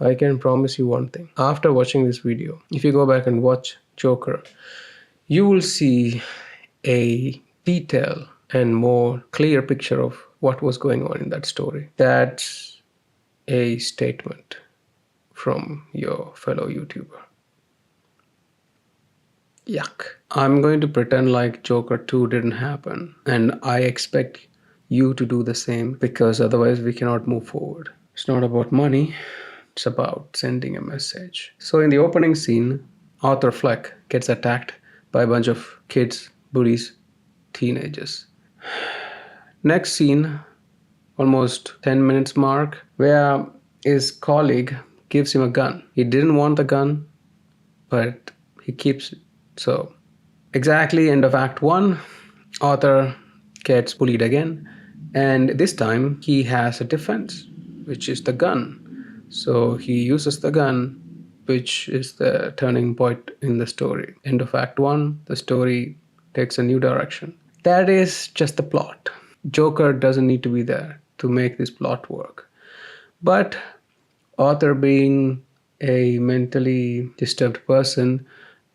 I can promise you one thing. After watching this video, if you go back and watch Joker, you will see a detail and more clear picture of what was going on in that story. That's a statement from your fellow YouTuber. Yuck. I'm going to pretend like Joker 2 didn't happen, and I expect you to do the same, because otherwise we cannot move forward. It's not about money, it's about sending a message. So in the opening scene, Arthur Fleck gets attacked by a bunch of kids, bullies, teenagers. Next scene, almost 10 minutes mark, where his colleague gives him a gun. He didn't want the gun, but he keeps it. So exactly end of Act 1, Arthur gets bullied again, and this time he has a defense, which is the gun. So he uses the gun, which is the turning point in the story. End of Act 1, the story takes a new direction. That is just the plot. Joker doesn't need to be there to make this plot work. But Arthur, being a mentally disturbed person,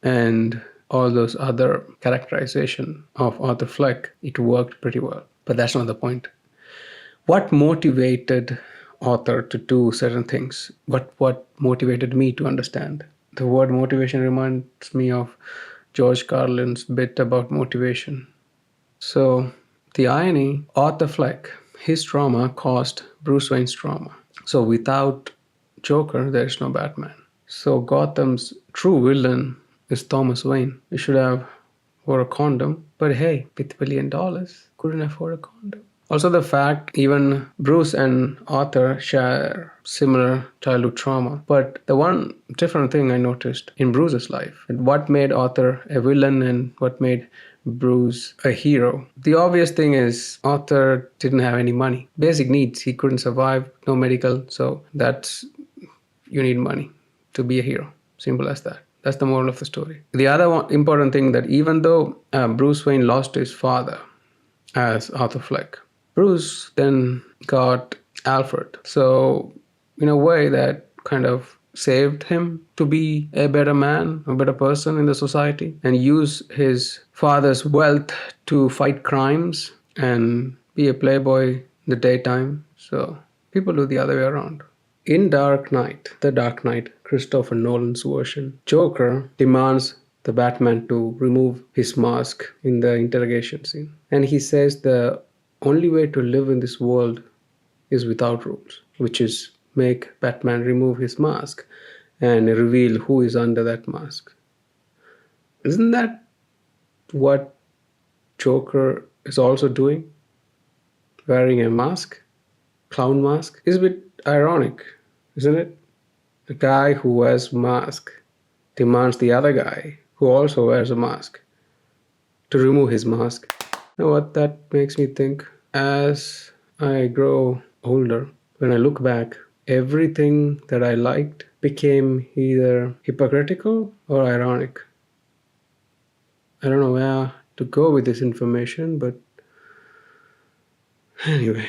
and all those other characterization of Arthur Fleck, it worked pretty well. But that's not the point. What motivated Arthur to do certain things? What motivated me to understand? The word motivation reminds me of George Carlin's bit about motivation. So the irony, Arthur Fleck, his trauma caused Bruce Wayne's trauma. So without Joker, there is no Batman. So Gotham's true villain is Thomas Wayne. He should have wore a condom, but hey, with $1 billion, couldn't afford a condom. Also, the fact even Bruce and Arthur share similar childhood trauma. But the one different thing I noticed in Bruce's life, and what made Arthur a villain and what made Bruce a hero. The obvious thing is Arthur didn't have any money. Basic needs, he couldn't survive, no medical, so that's, you need money to be a hero. Simple as that. That's the moral of the story. The other important thing, that even though Bruce Wayne lost his father as Arthur Fleck, Bruce then got Alfred. So in a way that kind of saved him to be a better man, a better person in the society, and use his father's wealth to fight crimes and be a playboy in the daytime. So people do the other way around. In Dark Knight, The Dark Knight, Christopher Nolan's version, Joker demands the Batman to remove his mask in the interrogation scene. And he says the only way to live in this world is without rules, which is make Batman remove his mask and reveal who is under that mask. Isn't that what Joker is also doing? Wearing a mask, clown mask, is a bit ironic, isn't it? The guy who wears mask demands the other guy who also wears a mask to remove his mask. You know what that makes me think? As I grow older, when I look back, everything that I liked became either hypocritical or ironic. I don't know where to go with this information, but anyway.